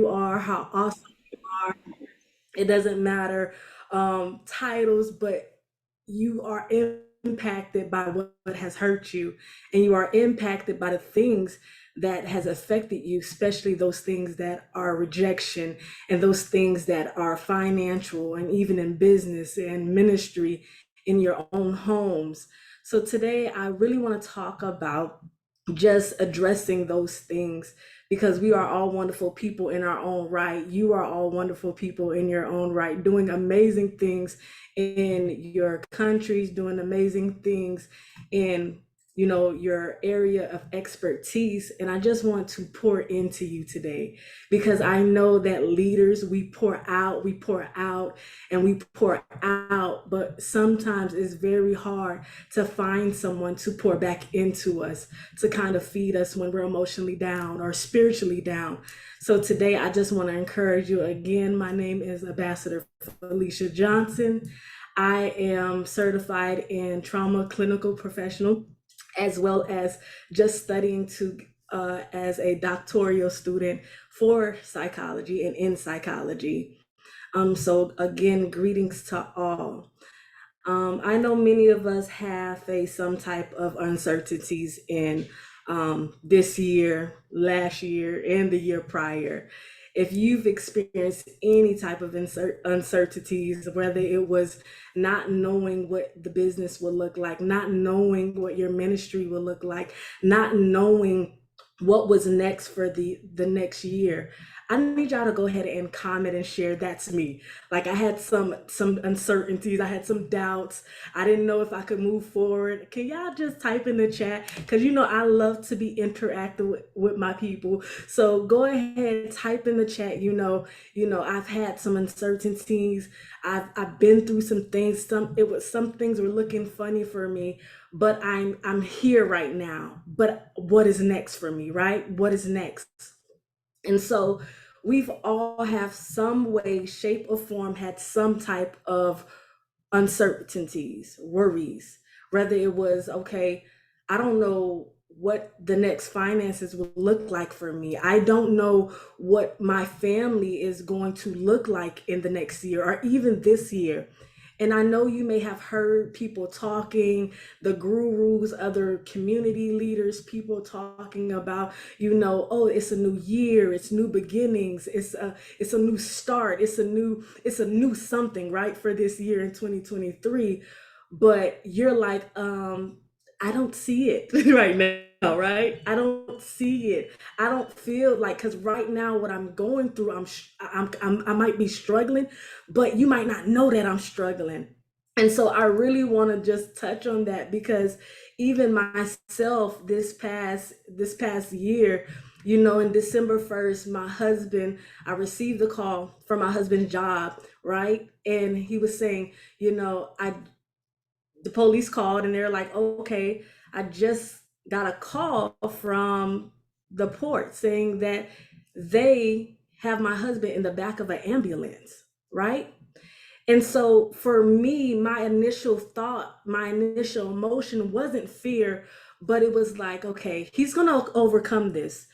you are, how awesome you are. It doesn't matter titles, but you are impacted by what has hurt you, and you are impacted by the things that has affected you, especially those things that are rejection and those things that are financial and even in business and ministry in your own homes. So today I really want to talk about just addressing those things, because we are all wonderful people in our own right. You are all wonderful people in your own right, doing amazing things in your countries, doing amazing things in your area of expertise. And I just want to pour into you today, because I know that leaders, we pour out and we pour out, but sometimes it's very hard to find someone to pour back into us, to kind of feed us when we're emotionally down or spiritually down. So today I just want to encourage you again. My name is Ambassador Felicia Johnson. I am certified in trauma clinical professional, as well as just studying to as a doctoral student for psychology and in psychology. So again, greetings to all. I know many of us have faced some type of uncertainties in this year, last year, and the year prior. If you've experienced any type of uncertainties, whether it was not knowing what the business would look like, not knowing what your ministry will look like, not knowing what was next for the next year, I need y'all to go ahead and comment and share. That's me. Like, I had some uncertainties, I had some doubts. I didn't know if I could move forward. Can y'all just type in the chat? Because I love to be interactive with my people. So go ahead, type in the chat. I've had some uncertainties. I've been through some things. Some things were looking funny for me, but I'm here right now. But what is next for me, right? What is next? And so we've all have some way, shape, or form had some type of uncertainties, worries. Whether it was, okay, I don't know what the next finances will look like for me. I don't know what my family is going to look like in the next year or even this year. And I know you may have heard people talking, the gurus, other community leaders, people talking about, oh, it's a new year, it's new beginnings, it's a new start, it's a new something, right, for this year in 2023. But you're like, I don't see it right now, right? I don't see it. I don't feel like, because right now what I'm going through, I might be struggling, but you might not know that I'm struggling. And so I really want to just touch on that, because even myself, this past year, in December 1st, I received a call from my husband's job, right? And he was saying, I the police called and they're like, okay, I just got a call from the port saying that they have my husband in the back of an ambulance, right? And so for me, my initial emotion wasn't fear, but it was like, okay, he's going to overcome this.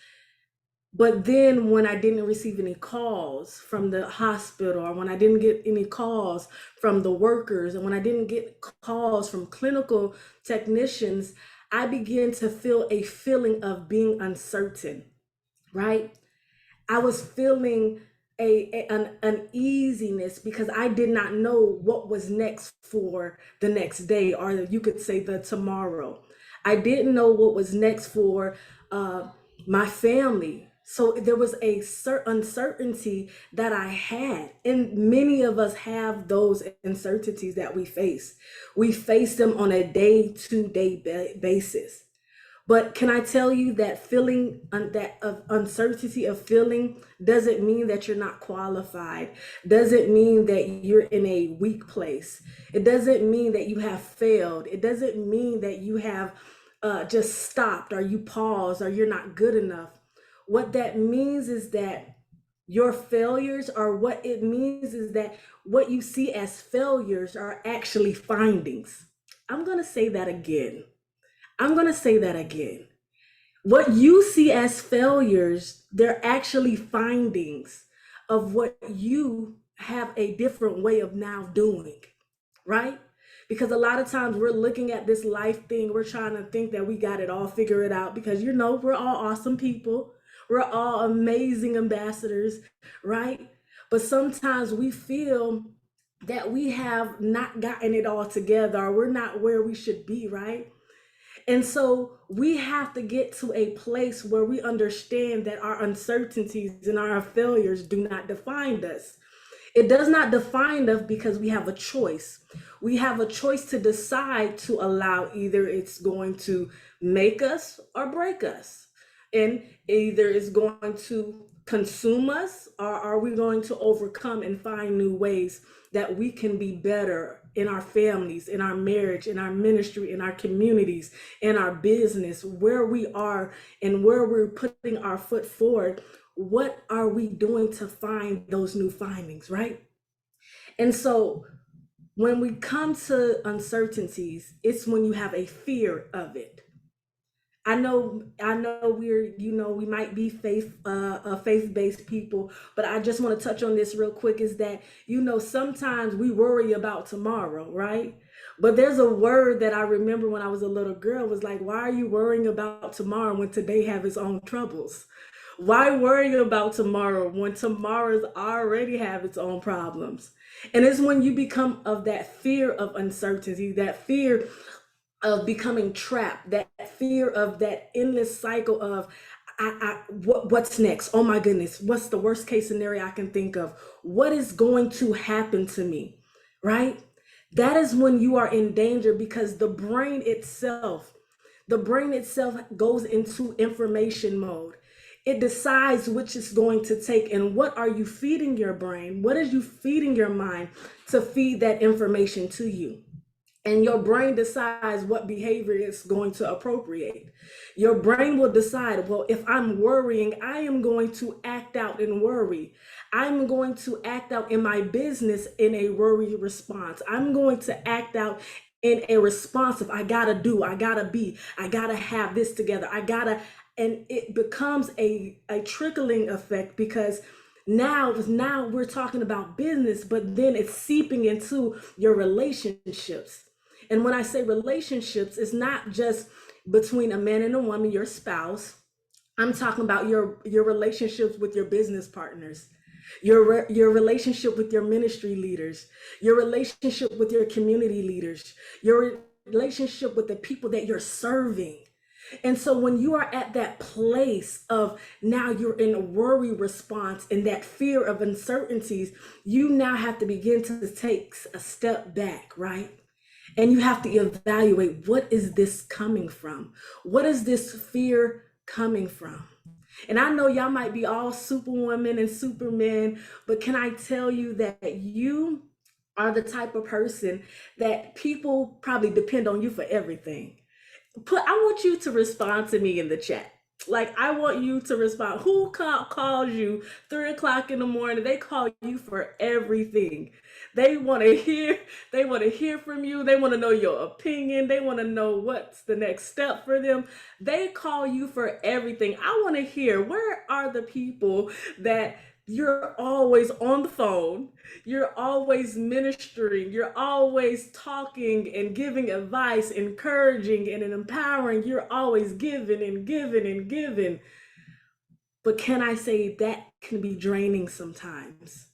But then when I didn't receive any calls from the hospital, or when I didn't get any calls from the workers, and when I didn't get calls from clinical technicians, I began to feel a feeling of being uncertain, right? I was feeling an uneasiness, because I did not know what was next for the next day, or you could say the tomorrow. I didn't know what was next for uh, my family. So there was a certain uncertainty that I had. And many of us have those uncertainties that we face. We face them on a day-to-day basis. But can I tell you that feeling that of uncertainty of feeling doesn't mean that you're not qualified, doesn't mean that you're in a weak place. It doesn't mean that you have failed. It doesn't mean that you have just stopped, or you paused, or you're not good enough. What that means is that your failures, or what it means is that what you see as failures are actually findings. I'm going to say that again. I'm going to say that again. What you see as failures, they're actually findings of what you have a different way of now doing, right? Because a lot of times we're looking at this life thing, we're trying to think that we got it all figured out because we're all awesome people. We're all amazing ambassadors, right? But sometimes we feel that we have not gotten it all together or we're not where we should be, right? And so we have to get to a place where we understand that our uncertainties and our failures do not define us. It does not define us because we have a choice. We have a choice to decide to allow either it's going to make us or break us. And either it's going to consume us or are we going to overcome and find new ways that we can be better in our families, in our marriage, in our ministry, in our communities, in our business, where we are and where we're putting our foot forward. What are we doing to find those new findings, right? And so when we come to uncertainties, it's when you have a fear of it. I know we might be faith-based people, but I just want to touch on this real quick is that, sometimes we worry about tomorrow, right? But there's a word that I remember when I was a little girl was like, why are you worrying about tomorrow when today have its own troubles? Why worry about tomorrow when tomorrow's already have its own problems? And it's when you become of that fear of uncertainty, that fear of becoming trapped, that fear of that endless cycle of what's next? Oh my goodness, what's the worst case scenario I can think of? What is going to happen to me? Right? That is when you are in danger because the brain itself goes into information mode. It decides which it's going to take and what are you feeding your brain? What is you feeding your mind to feed that information to you? And your brain decides what behavior it's going to appropriate. Your brain will decide, well, if I'm worrying, I am going to act out in worry. I'm going to act out in my business in a worry response. I'm going to act out in a response of I gotta do, I gotta be, I gotta have this together, and it becomes a trickling effect because now we're talking about business, but then it's seeping into your relationships. And when I say relationships, it's not just between a man and a woman, your spouse. I'm talking about your relationships with your business partners, your relationship with your ministry leaders, your relationship with your community leaders, your relationship with the people that you're serving. And so when you are at that place of now you're in a worry response and that fear of uncertainties, you now have to begin to take a step back, right? And you have to evaluate, what is this coming from? What is this fear coming from? And I know y'all might be all superwomen and supermen, but can I tell you that you are the type of person that people probably depend on you for everything? I want you to respond to me in the chat. Like, I want you to respond. Who calls you 3 o'clock in the morning? They call you for everything. They want to hear. They want to hear from you. They want to know your opinion. They want to know what's the next step for them. They call you for everything. I want to hear, where are the people that you're always on the phone, you're always ministering, you're always talking and giving advice, encouraging and empowering, you're always giving and giving and giving. But can I say that can be draining sometimes?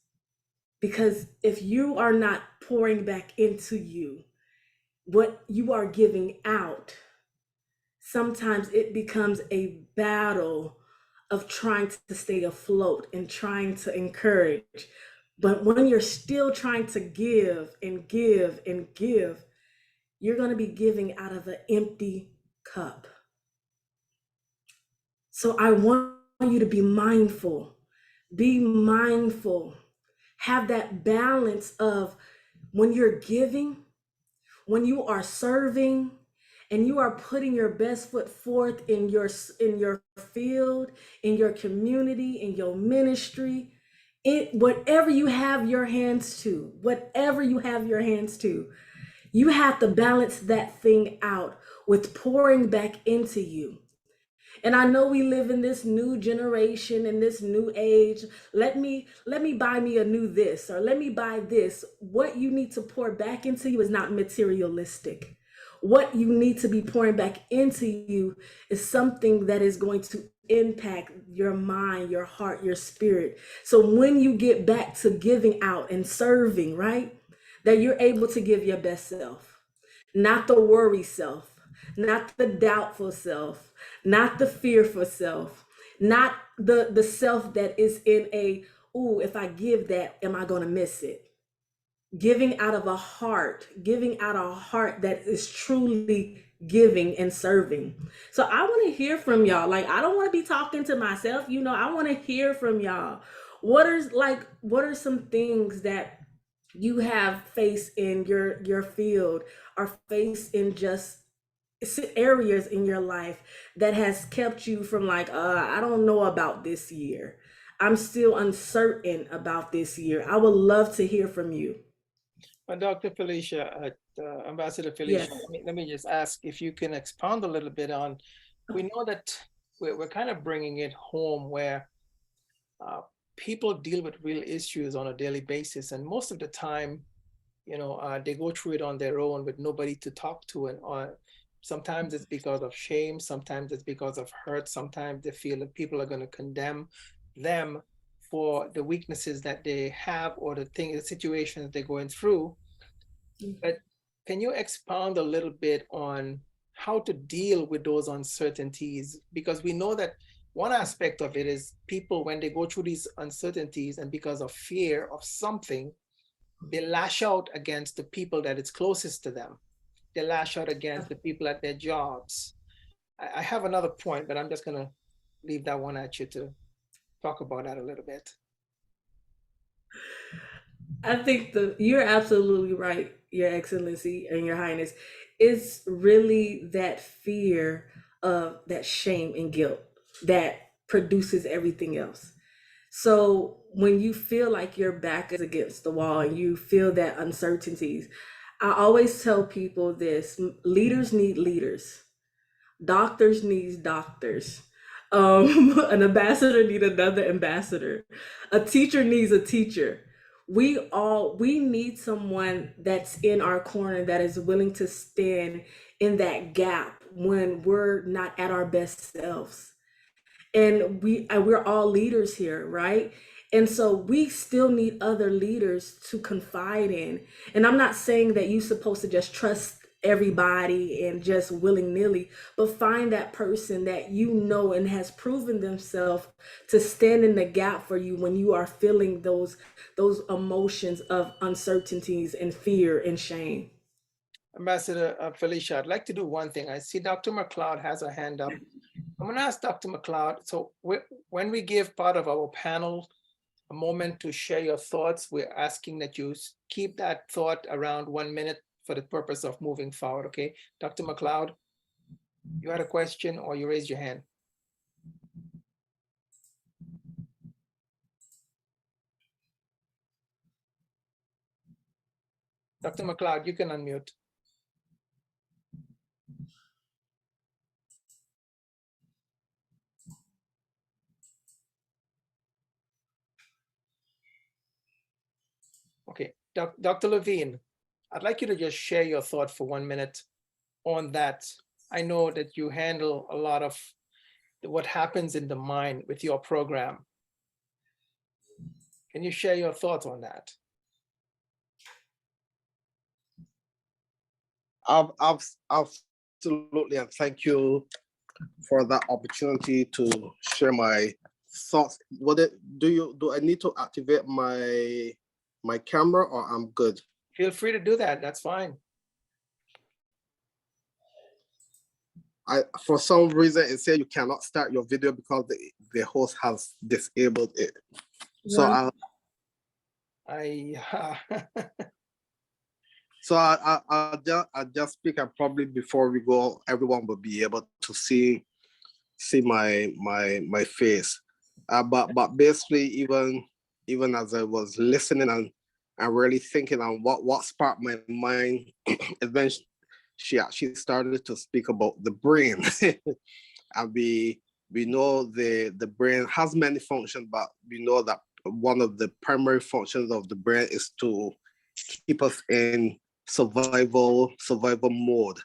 Because if you are not pouring back into you, what you are giving out, sometimes it becomes a battle of trying to stay afloat and trying to encourage. But when you're still trying to give and give and give, you're going to be giving out of an empty cup. So I want you to be mindful. Be mindful. Have that balance of when you're giving, when you are serving, and you are putting your best foot forth in your field, in your community, in your ministry, whatever you have your hands to, you have to balance that thing out with pouring back into you. And I know we live in this new generation, in this new age. Let me buy me a new this, or let me buy this. What you need to pour back into you is not materialistic. What you need to be pouring back into you is something that is going to impact your mind, your heart, your spirit. So when you get back to giving out and serving, right? That you're able to give your best self, not the worry self, not the doubtful self, not the fearful self, not the self that is in a, ooh, if I give that, am I going to miss it? Giving out a heart that is truly giving and serving. So I want to hear from y'all. Like, I don't want to be talking to myself, I want to hear from y'all. What are some things that you have faced in your field, or faced in just areas in your life that has kept you from, like, I don't know about this year. I'm still uncertain about this year. I would love to hear from you. Dr. Felicia, Ambassador Felicia, Yes. let me just ask if you can expound a little bit on, we know that we're kind of bringing it home where uh, people deal with real issues on a daily basis. And most of the time, they go through it on their own with nobody to talk to. And sometimes it's because of shame, sometimes it's because of hurt, sometimes they feel that people are going to condemn them for the weaknesses that they have or the situations they're going through. But can you expound a little bit on how to deal with those uncertainties? Because we know that one aspect of it is people, when they go through these uncertainties and because of fear of something, they lash out against the people that is closest to them. They lash out against the people at their jobs. I have another point, but I'm just going to leave that one at you to talk about that a little bit. I think you're absolutely right, Your Excellency and Your Highness. It's really that fear of that shame and guilt that produces everything else. So when you feel like your back is against the wall and you feel that uncertainties, I always tell people this: leaders need leaders. Doctors needs doctors. An ambassador need another ambassador. A teacher needs a teacher. We need someone that's in our corner, that is willing to stand in that gap when we're not at our best selves. And we're all leaders here, right? And so we still need other leaders to confide in. And I'm not saying that you're supposed to just trust everybody and just willy-nilly, but find that person that and has proven themselves to stand in the gap for you when you are feeling those emotions of uncertainties and fear and shame. Ambassador Felicia, I'd like to do one thing. I see Dr. McLeod has a hand up. I'm going to ask Dr. McLeod. So when we give part of our panel a moment to share your thoughts, we're asking that you keep that thought around 1 minute for the purpose of moving forward, okay? Dr. McLeod, you had a question or you raised your hand? Dr. McLeod, you can unmute. Okay, Dr. Levine, I'd like you to just share your thought for 1 minute on that. I know that you handle a lot of what happens in the mind with your program. Can you share your thoughts on that? Absolutely, and thank you for that opportunity to share my thoughts. Do I need to activate my camera, or I'm good? Feel free to do that. That's fine. For some reason it says you cannot start your video because the host has disabled it. So I'll just speak, and probably before we go, everyone will be able to see my face. But basically, even as I was listening and really thinking on what sparked my mind, eventually she actually started to speak about the brain and We know the brain has many functions, but we know that one of the primary functions of the brain is to keep us in survival mode.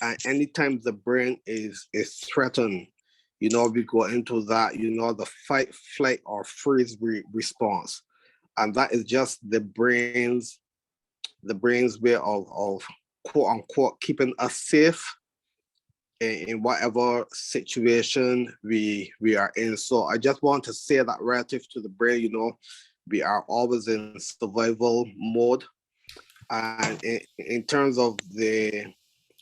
And anytime the brain is threatened, we go into that, the fight, flight, or freeze response. And that is just the brain's way of quote unquote keeping us safe in whatever situation we are in. So I just want to say that relative to the brain, we are always in survival mode. And in terms of the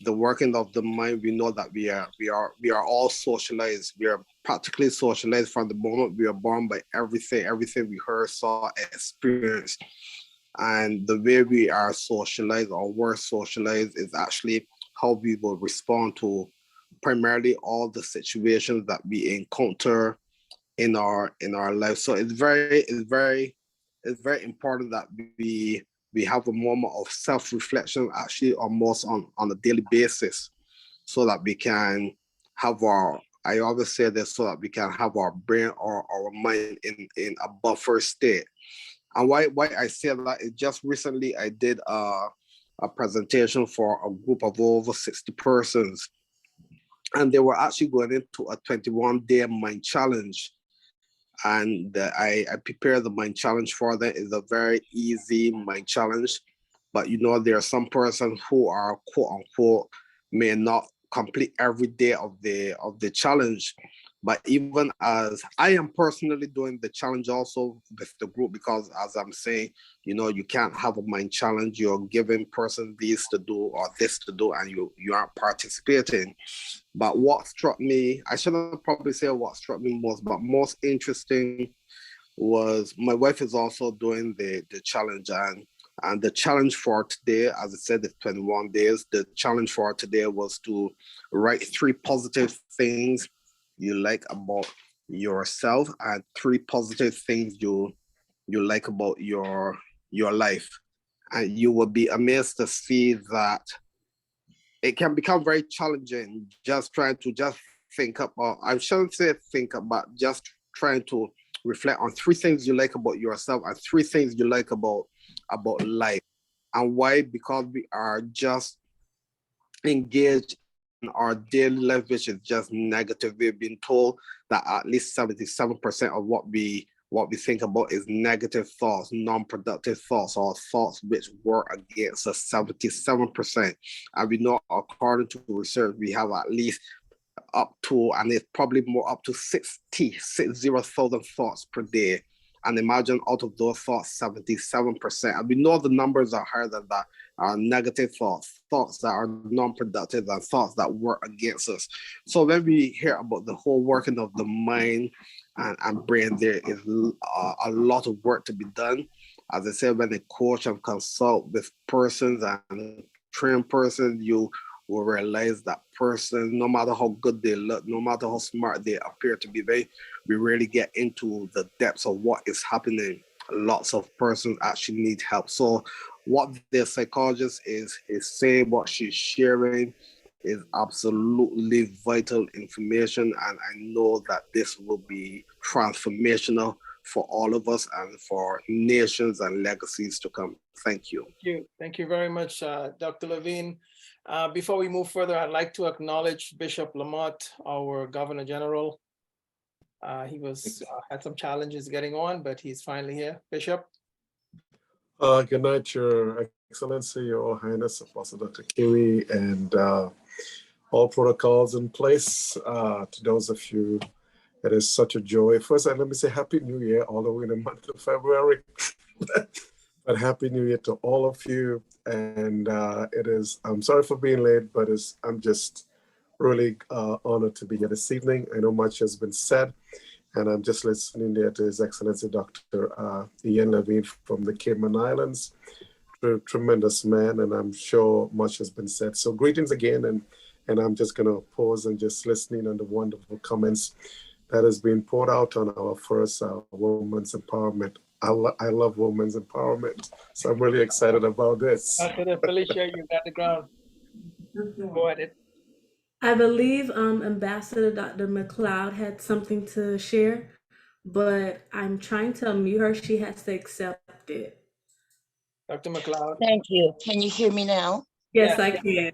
working of the mind, we know that we are all socialized. We are practically socialized from the moment we are born by everything we heard, saw, experienced. And the way we are socialized or were socialized is actually how we will respond to primarily all the situations that we encounter in our life. So it's very important that we have a moment of self-reflection, actually almost on a daily basis, so that we can have I always say this, so that we can have our brain or our mind in a buffer state. And why I say that is just recently I did a presentation for a group of over 60 persons, and they were actually going into a 21-day mind challenge. And I prepared the mind challenge for them. It's a very easy mind challenge, but there are some persons who are quote unquote may not complete every day of the challenge. But even as I am personally doing the challenge also with the group, because as I'm saying, you can't have a mind challenge. You're giving person this to do or this to do, and you aren't participating. But what struck me, I shouldn't probably say what struck me most, but most interesting was my wife is also doing the challenge. And the challenge for today, as I said, it's 21 days. The challenge for today was to write 3 positive things you like about yourself and 3 positive things you like about your life. And you will be amazed to see that it can become very challenging just trying to just think up, or I shouldn't say think up, but just trying to reflect on 3 things you like about yourself and 3 things you like about life. And why? Because we are just engaged in our daily life, which is just negative. We've been told that at least 77% of what we think about is negative thoughts, non-productive thoughts, or thoughts which work against us, 77%. And we know, according to research, we have at least up to, and it's probably more, up to 60,000 thoughts per day. And imagine out of those thoughts, 77%. And we know the numbers are higher than that, are negative thoughts, thoughts that are non-productive, and thoughts that work against us. So when we hear about the whole working of the mind and brain, there is a lot of work to be done. As I said, when I coach and consult with persons and train persons, you will realize that person, no matter how good they look, no matter how smart they appear to be, we really get into the depths of what is happening. Lots of persons actually need help. So what the psychologist is saying, what she's sharing, is absolutely vital information. And I know that this will be transformational for all of us and for nations and legacies to come. Thank you. Thank you very much, Dr. Levine. Before we move further, I'd like to acknowledge Bishop Lamont, our Governor General. He had some challenges getting on, but he's finally here. Bishop. Good night, Your Excellency, Your Highness, Apostle Dr. Kiwi, and all protocols in place. To those of you, it is such a joy. First, let me say Happy New Year, although in the month of February. But Happy New Year to all of you. And I'm sorry for being late, but I'm just really honored to be here this evening. I know much has been said, and I'm just listening there to His Excellency Dr. Ian Levine from the Cayman Islands. Tremendous man, and I'm sure much has been said. So greetings again, and I'm just going to pause and just listening on the wonderful comments that has been poured out on our first Women's Empowerment. I love women's empowerment, so I'm really excited about this. Felicia, you got the ground. Go ahead. I believe Ambassador Dr. McLeod had something to share, but I'm trying to unmute her. She has to accept it. Dr. McLeod? Thank you. Can you hear me now? Yes, Yes, I can. yes.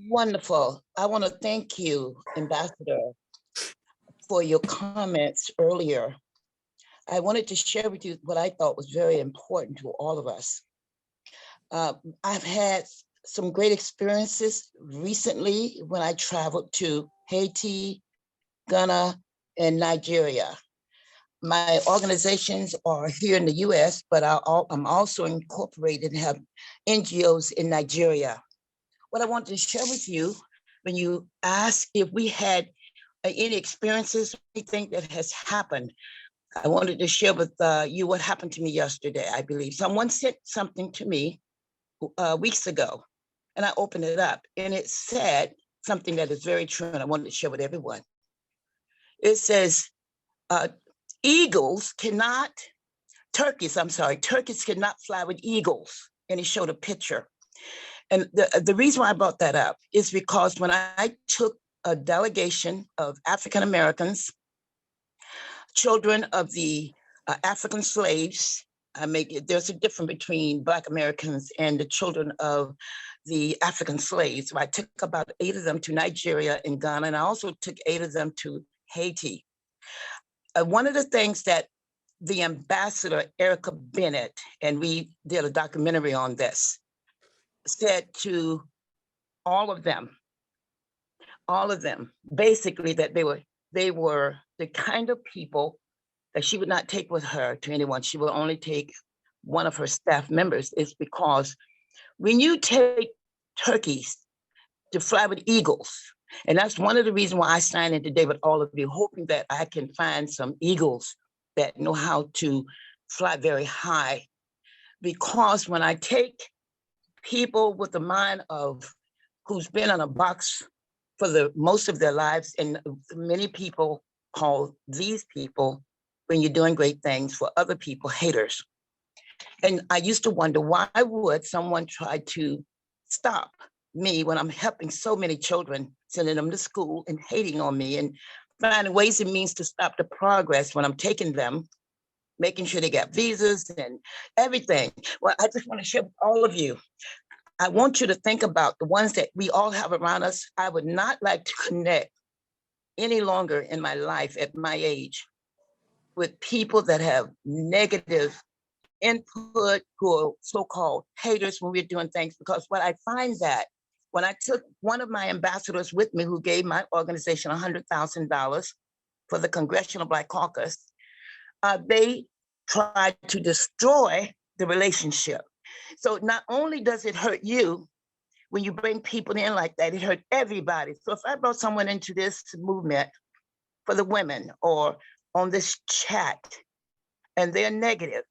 Wonderful. I want to thank you, Ambassador, for your comments earlier. I wanted to share with you what I thought was very important to all of us. I've had some great experiences recently when I traveled to Haiti, Ghana, and Nigeria. My organizations are here in the US, but I'm also incorporated and have NGOs in Nigeria. What I wanted to share with you, when you asked if we had any experiences, anything that has happened, I wanted to share with you what happened to me yesterday, I believe. Someone sent something to me weeks ago, and I opened it up, and it said something that is very true, and I wanted to share with everyone. It says, turkeys cannot fly with eagles. And it showed a picture. And the reason why I brought that up is because when I took a delegation of African Americans, children of the African slaves, there's a difference between Black Americans and the children of the African slaves. So I took about 8 of them to Nigeria and Ghana, and I also took 8 of them to Haiti. One of the things that the ambassador, Erica Bennett, and we did a documentary on this, said to all of them, basically that they were the kind of people that she would not take with her to anyone. She would only take one of her staff members. Is because when you take turkeys to fly with eagles, and that's one of the reasons why I signed in today with all of you, hoping that I can find some eagles that know how to fly very high. Because when I take people with the mind of who's been in a box for the most of their lives, and many people call these people, when you're doing great things for other people, haters. And I used to wonder, why would someone try to stop me when I'm helping so many children, sending them to school and hating on me and finding ways and means to stop the progress when I'm taking them, making sure they got visas and everything. Well, I just want to share with all of you, I want you to think about the ones that we all have around us. I would not like to connect any longer in my life at my age with people that have negative input, who are so-called haters when we're doing things. Because what I find that when I took one of my ambassadors with me who gave my organization $100,000 for the Congressional Black Caucus, they tried to destroy the relationship. So not only does it hurt you when you bring people in like that, it hurt everybody. So if I brought someone into this movement for the women or on this chat and they're negative,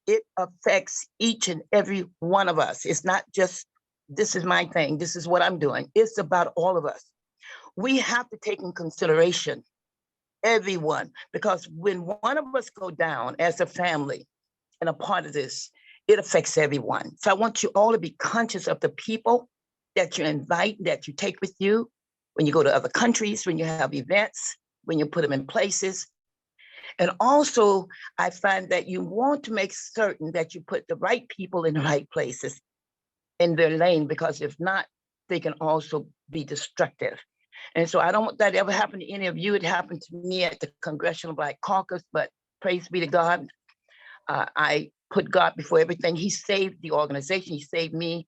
it affects each and every one of us. It's not just, this is my thing, this is what I'm doing. It's about all of us. We have to take in consideration everyone, because when one of us go down as a family and a part of this, it affects everyone. So I want you all to be conscious of the people that you invite, that you take with you when you go to other countries, when you have events, when you put them in places. And also, I find that you want to make certain that you put the right people in the right places in their lane, because if not, they can also be destructive. And so I don't want that to ever happen to any of you. It happened to me at the Congressional Black Caucus, but praise be to God. I put God before everything. He saved the organization. He saved me.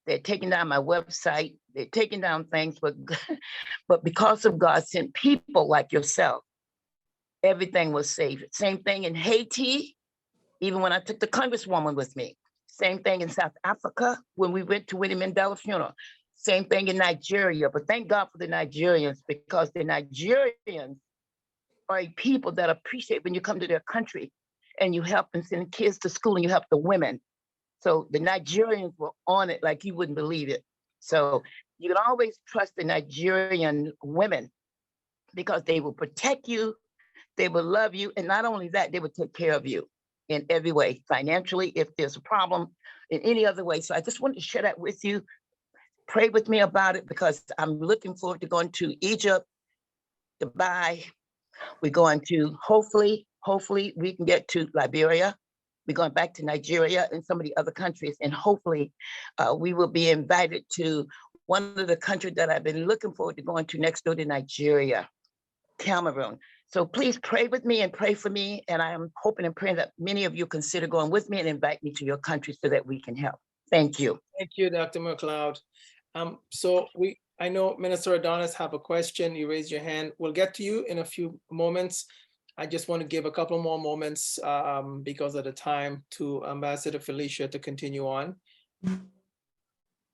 They're taking down my website. They're taking down things, but because of God sent people like yourself, everything was saved. Same thing in Haiti, even when I took the Congresswoman with me. Same thing in South Africa when we went to Winnie Mandela's funeral. Same thing in Nigeria. But thank God for the Nigerians, because the Nigerians are a people that appreciate when you come to their country and you help and send kids to school and you help the women. So the Nigerians were on it like you wouldn't believe it. So you can always trust the Nigerian women, because they will protect you, they will love you, and not only that, they will take care of you in every way, financially, if there's a problem, in any other way. So I just wanted to share that with you. pray with me about it because I'm looking forward to going to Egypt, Dubai. We're going to hopefully we can get to Liberia. We're going back to Nigeria and some of the other countries, and hopefully we will be invited to one of the countries that I've been looking forward to going to next door to Nigeria, Cameroon. So please pray with me and pray for me. And I am hoping and praying that many of you consider going with me and invite me to your country so that we can help. Thank you. Thank you, Dr. McLeod. So I know Minister Adonis have a question. You raised your hand. We'll get to you in a few moments. I just want to give a couple more moments because of the time to Ambassador Felicia to continue on.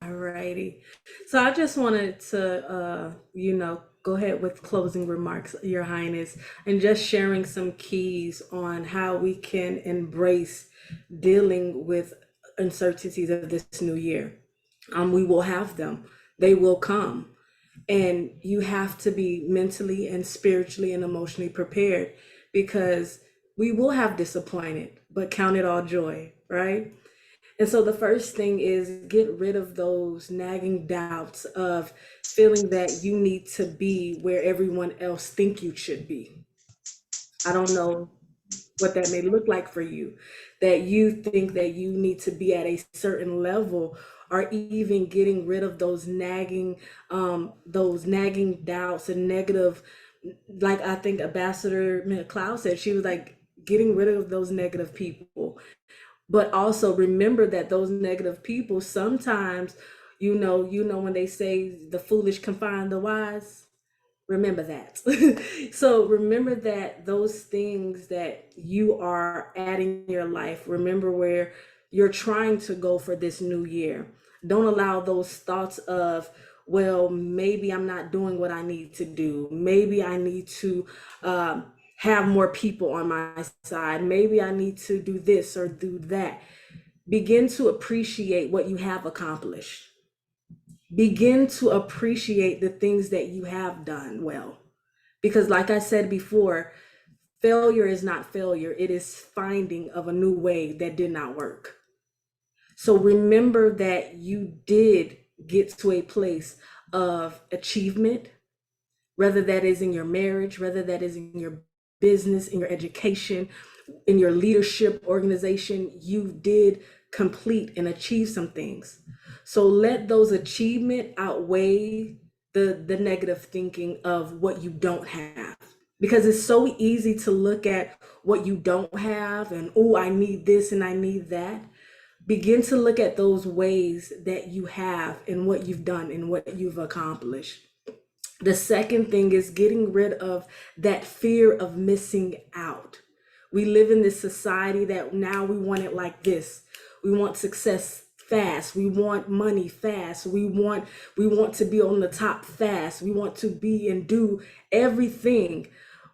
All righty. So I just wanted to, go ahead with closing remarks, Your Highness, and just sharing some keys on how we can embrace dealing with uncertainties of this new year. We will have them. They will come. And you have to be mentally and spiritually and emotionally prepared because we will have disappointed, but count it all joy, right? And so the first thing is get rid of those nagging doubts of feeling that you need to be where everyone else think you should be. I don't know what that may look like for you, that you think that you need to be at a certain level, or even getting rid of those nagging doubts and negative, like I think Ambassador McLeod said, she was like getting rid of those negative people. But also remember that those negative people sometimes, when they say the foolish confine the wise, remember that. So remember that those things that you are adding in your life, remember where you're trying to go for this new year. Don't allow those thoughts of, well, maybe I'm not doing what I need to do. Maybe I need to have more people on my side. Maybe I need to do this or do that. Begin to appreciate what you have accomplished. Begin to appreciate the things that you have done well. Because like I said before, failure is not failure. It is finding of a new way that did not work. So remember that you did get to a place of achievement, whether that is in your marriage, whether that is in your business, in your education, in your leadership organization, you did complete and achieve some things. So let those achievements outweigh the negative thinking of what you don't have. Because it's so easy to look at what you don't have and, oh, I need this and I need that. Begin to look at those ways that you have and what you've done and what you've accomplished. The second thing is getting rid of that fear of missing out. We live in this society that now we want it like this. We want success fast. We want money fast. We want to be on the top fast. We want to be and do everything.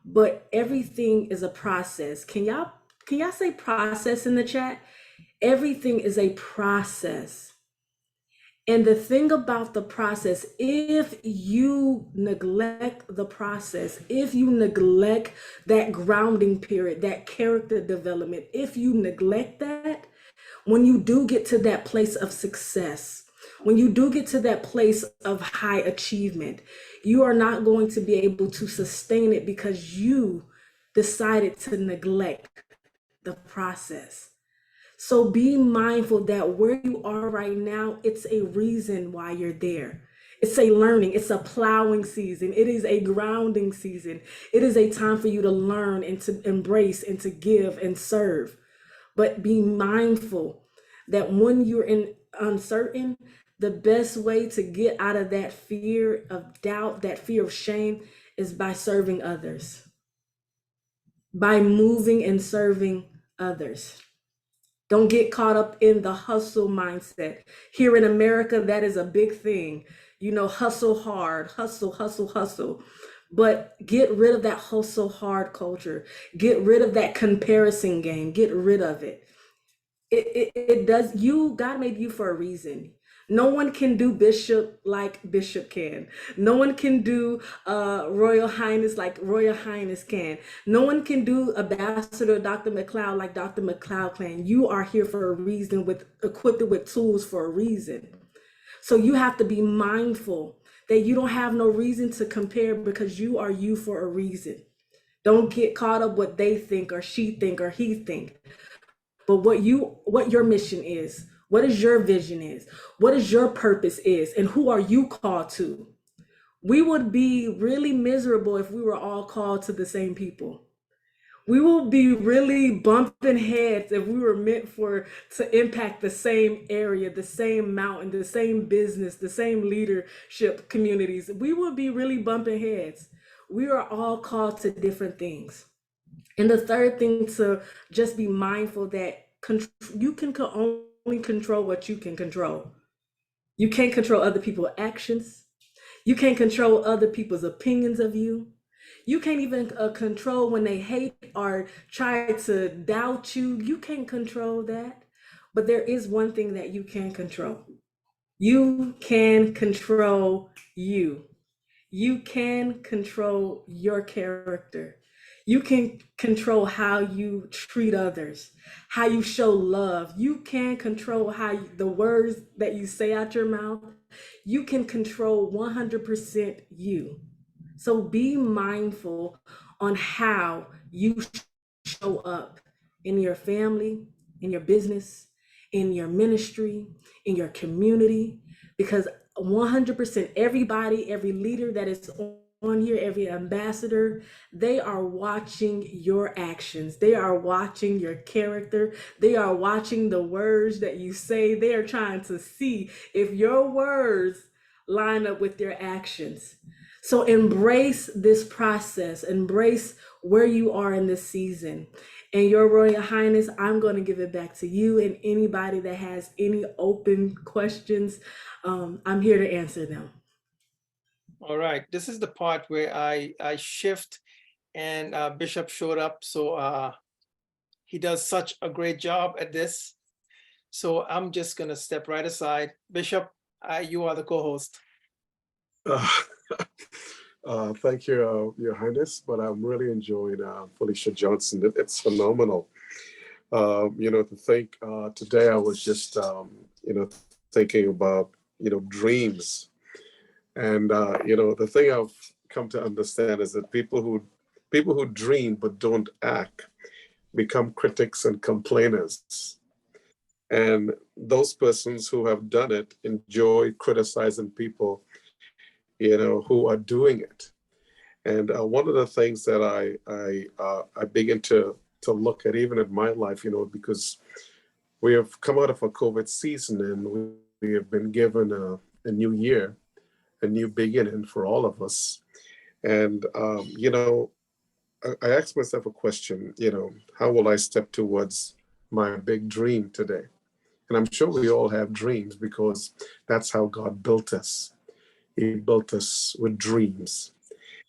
But everything is a process. Can y'all say process in the chat? Everything is a process. And the thing about the process, if you neglect the process, if you neglect that grounding period, that character development, if you neglect that, when you do get to that place of success, when you do get to that place of high achievement, you are not going to be able to sustain it because you decided to neglect the process. So be mindful that where you are right now, it's a reason why you're there. It's a learning, it's a plowing season. It is a grounding season. It is a time for you to learn and to embrace and to give and serve. But be mindful that when you're uncertain, the best way to get out of that fear of doubt, that fear of shame, is by serving others, by moving and serving others. Don't get caught up in the hustle mindset. Here in America, that is a big thing. Hustle hard, hustle. But get rid of that hustle hard culture. Get rid of that comparison game. Get rid of it. God made you for a reason. No one can do Bishop like Bishop can. No one can do Royal Highness like Royal Highness can. No one can do Ambassador Dr. McLeod like Dr. McLeod can. You are here for a reason, equipped with tools for a reason. So you have to be mindful that you don't have no reason to compare, because you are you for a reason. Don't get caught up what they think or she think or he think, but what your mission is, what is your vision is, what is your purpose is, and who are you called to. We would be really miserable if we were all called to the same people. We will be really bumping heads if we were meant for to impact the same area, the same mountain, the same business, the same leadership communities. We will be really bumping heads. We are all called to different things. And the third thing, to just be mindful that you can only control what you can control. You can't control other people's actions. You can't control other people's opinions of you. You can't even control when they hate or try to doubt you. You can't control that. But there is one thing that you can control. You can control you. You can control your character. You can control how you treat others, how you show love. You can control the words that you say out your mouth. You can control 100% you. So be mindful on how you show up in your family, in your business, in your ministry, in your community, because 100% everybody, every leader that is on here, every ambassador, they are watching your actions. They are watching your character. They are watching the words that you say. They are trying to see if your words line up with your actions. So embrace this process, embrace where you are in this season. And Your Royal Highness, I'm going to give it back to you, and anybody that has any open questions, I'm here to answer them. All right, this is the part where I shift, and Bishop showed up, so he does such a great job at this. So I'm just gonna step right aside. Bishop, you are the co-host. Thank you, Your Highness, but I'm really enjoying Felicia Johnson. It's phenomenal. To think today I was just, thinking about, dreams. And, the thing I've come to understand is that people who dream but don't act become critics and complainers. And those persons who have done it enjoy criticizing people, who are doing it. And one of the things that I begin to look at, even in my life, because we have come out of a COVID season, and we have been given a new year, a new beginning for all of us. And I asked myself a question, how will I step towards my big dream today? And I'm sure we all have dreams, because that's how God built us. He built us with dreams.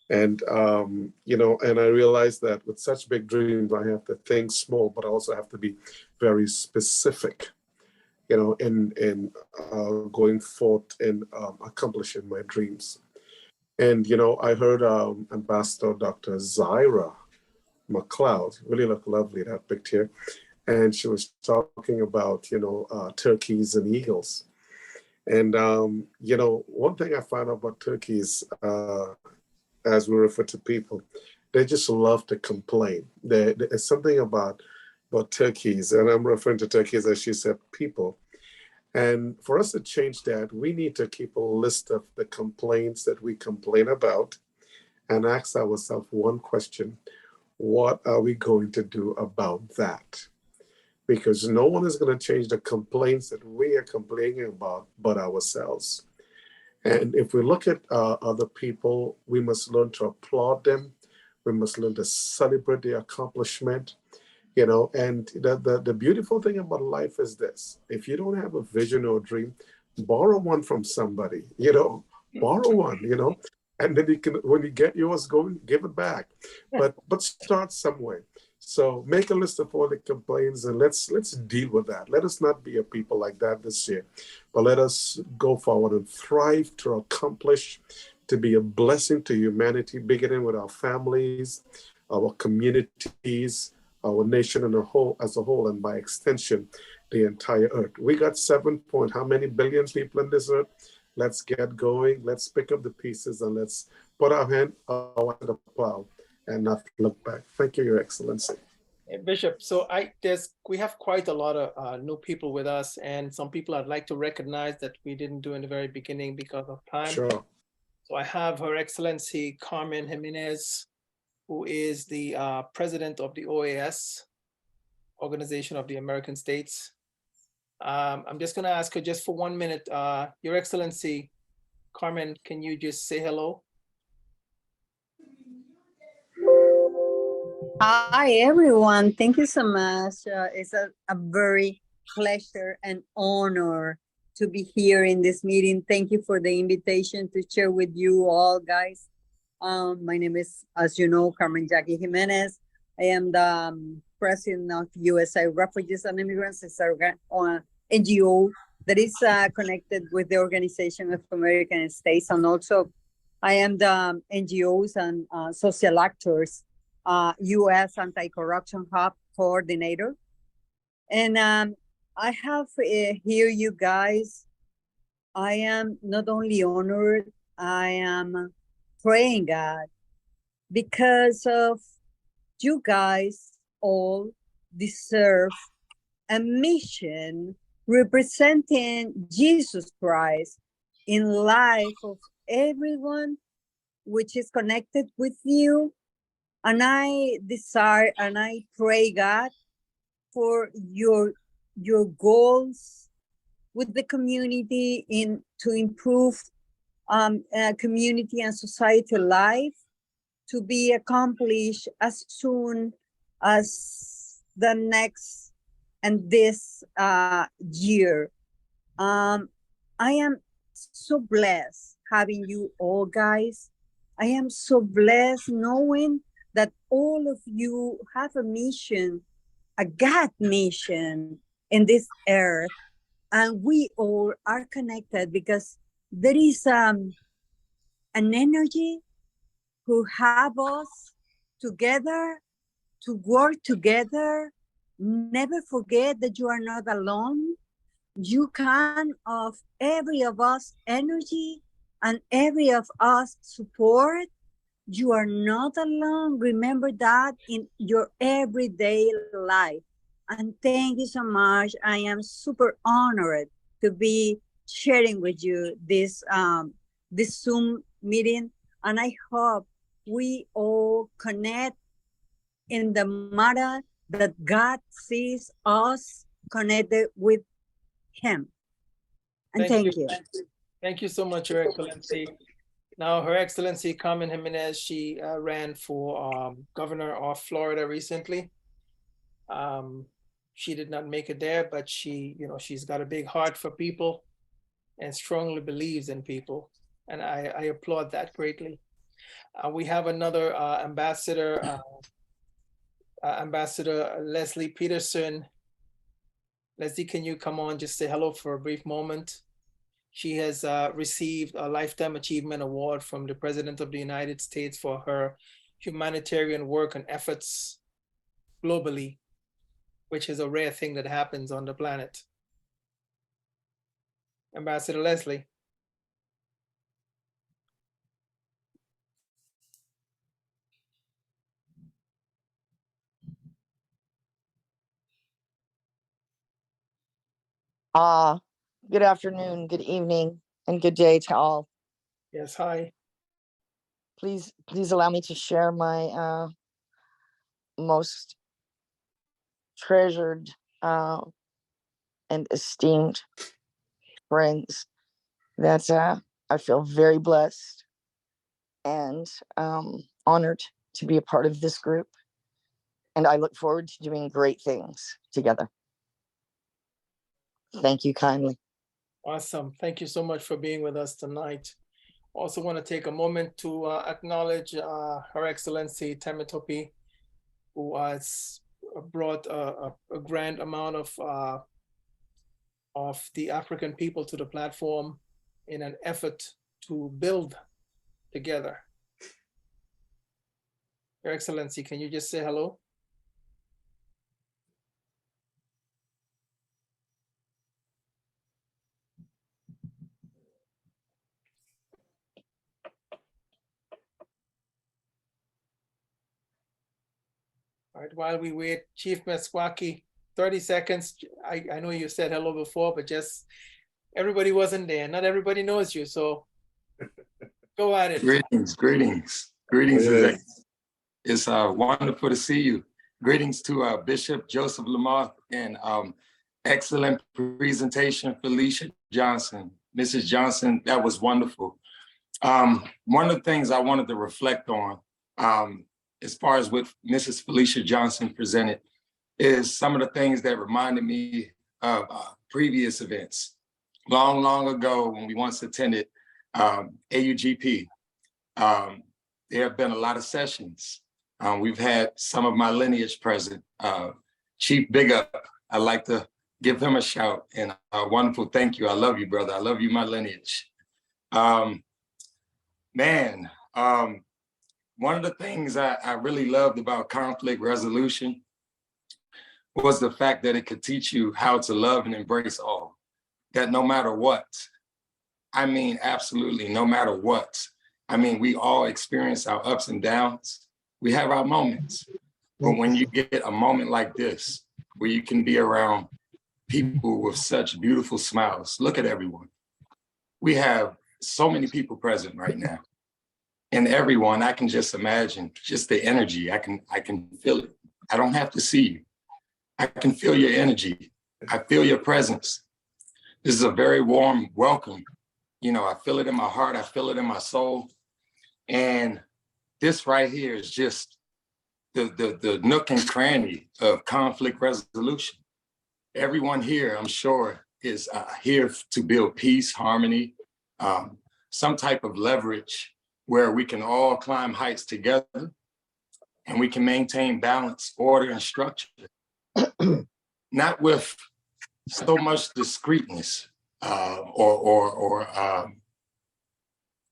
And, and I realized that with such big dreams, I have to think small, but I also have to be very specific, in going forth and accomplishing my dreams. And, I heard Ambassador Dr. Zaira McLeod, really look lovely, that picture. And she was talking about, turkeys and eagles. And, one thing I found out about turkeys, as we refer to people, they just love to complain. There's something about turkeys, and I'm referring to turkeys, as she said, people. And for us to change that, we need to keep a list of the complaints that we complain about and ask ourselves one question: what are we going to do about that? Because no one is going to change the complaints that we are complaining about but ourselves. And if we look at other people, we must learn to applaud them. We must learn to celebrate their accomplishment. And the beautiful thing about life is this: if you don't have a vision or a dream, borrow one from somebody, borrow one, and then when you get yours going, give it back. But start somewhere. So make a list of all the complaints, and let's deal with that. Let us not be a people like that this year, but let us go forward and thrive to accomplish, to be a blessing to humanity, beginning with our families, our communities, our nation as a whole, and by extension, the entire earth. We got 7 point how many billion people on this earth? Let's get going. Let's pick up the pieces and let's put our hand to the plow and not look back. Thank you, Your Excellency. Hey, Bishop, so we have quite a lot of new people with us, and some people I'd like to recognize that we didn't do in the very beginning because of time. Sure. So I have Her Excellency Carmen Jimenez, who is the president of the OAS, Organization of the American States. I'm just going to ask her just for 1 minute. Your Excellency, Carmen, can you just say hello? Hi, everyone. Thank you so much. It's a very pleasure and honor to be here in this meeting. Thank you for the invitation to share with you all, guys. My name is, as you know, Carmen Jackie Jimenez. I am the president of USA Refugees and Immigrants. It's an NGO that is connected with the Organization of American States. And also, I am the NGOs and social actors U.S. Anti-Corruption Hub Coordinator. And I have here you guys. I am not only honored, I am praying God because of you guys all deserve a mission representing Jesus Christ in life of everyone which is connected with you. And I desire and I pray, God, for your goals with the community to improve community and society life to be accomplished as soon as the next and this year. I am so blessed having you all, guys. I am so blessed knowing that all of you have a mission, a God mission in this earth, and we all are connected because there is an energy who have us together to work together. Never forget that you are not alone. You can of every of us energy and every of us support. You are not alone. Remember that in your everyday life. And thank you so much. I am super honored to be sharing with you this Zoom meeting. And I hope we all connect in the matter that God sees us connected with Him. And thank you. Thank you so much, Your Excellency. Now, Her Excellency Carmen Jimenez, she ran for governor of Florida recently. She did not make it there, but she's got a big heart for people and strongly believes in people. And I applaud that greatly. We have another ambassador, Ambassador Leslie Peterson. Leslie, can you come on, just say hello for a brief moment? She has received a Lifetime Achievement Award from the President of the United States for her humanitarian work and efforts globally, which is a rare thing that happens on the planet. Ambassador Leslie. Good afternoon, good evening, and good day to all. Yes, hi. Please allow me to share my most treasured and esteemed friends. That I feel very blessed and honored to be a part of this group. And I look forward to doing great things together. Thank you kindly. Awesome. Thank you so much for being with us tonight. Also want to take a moment to acknowledge Her Excellency Temitope, who has brought a grand amount of the African people to the platform in an effort to build together. Your Excellency, can you just say hello? All right, while we wait, Chief Meskwaki, 30 seconds. I know you said hello before, but just everybody wasn't there. Not everybody knows you, so go at it. Greetings. Yeah. It's wonderful to see you. Greetings to Bishop Joseph Lamar and excellent presentation, Felicia Johnson. Mrs. Johnson, that was wonderful. One of the things I wanted to reflect on, as far as what Mrs. Felicia Johnson presented, is some of the things that reminded me of previous events. Long ago, when we once attended AUGP, there have been a lot of sessions. We've had some of my lineage present. Chief Big Up, I'd like to give him a shout and a wonderful thank you. I love you, brother. I love you, my lineage. One of the things I really loved about conflict resolution was the fact that it could teach you how to love and embrace all. That no matter what, I mean, absolutely no matter what, I mean, we all experience our ups and downs. We have our moments. But when you get a moment like this, where you can be around people with such beautiful smiles, look at everyone. We have so many people present right now. And everyone, I can just imagine just the energy. I can feel it. I don't have to see you. I can feel your energy. I feel your presence. This is a very warm welcome. You know, I feel it in my heart. I feel it in my soul. And this right here is just the nook and cranny of conflict resolution. Everyone here, I'm sure, is here to build peace, harmony, some type of leverage where we can all climb heights together and we can maintain balance, order, and structure. Not with so much discreetness or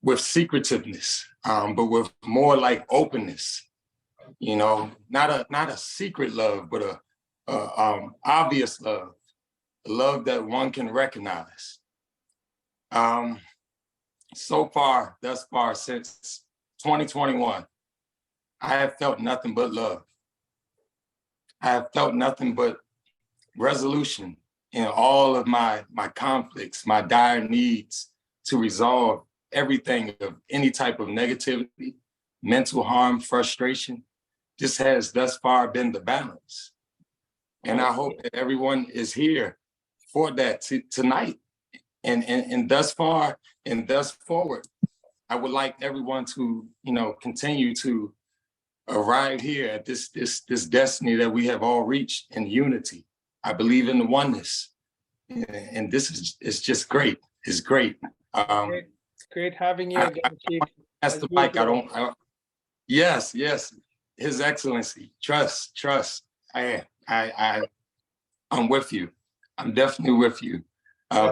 with secretiveness, but with more like openness. You know, not a secret love, but a obvious love, a love that one can recognize. Thus far, since 2021, I have felt nothing but love. I have felt nothing but resolution in all of my conflicts, my dire needs to resolve everything of any type of negativity, mental harm, frustration. This has thus far been the balance. And I hope that everyone is here for that tonight. And thus far and thus forward, I would like everyone to, you know, continue to arrive here at this destiny that we have all reached in unity. I believe in the oneness, and this is just great. It's great. Great having you again, Chief. That's the mic. Yes, His Excellency. Trust. I'm with you. I'm definitely with you.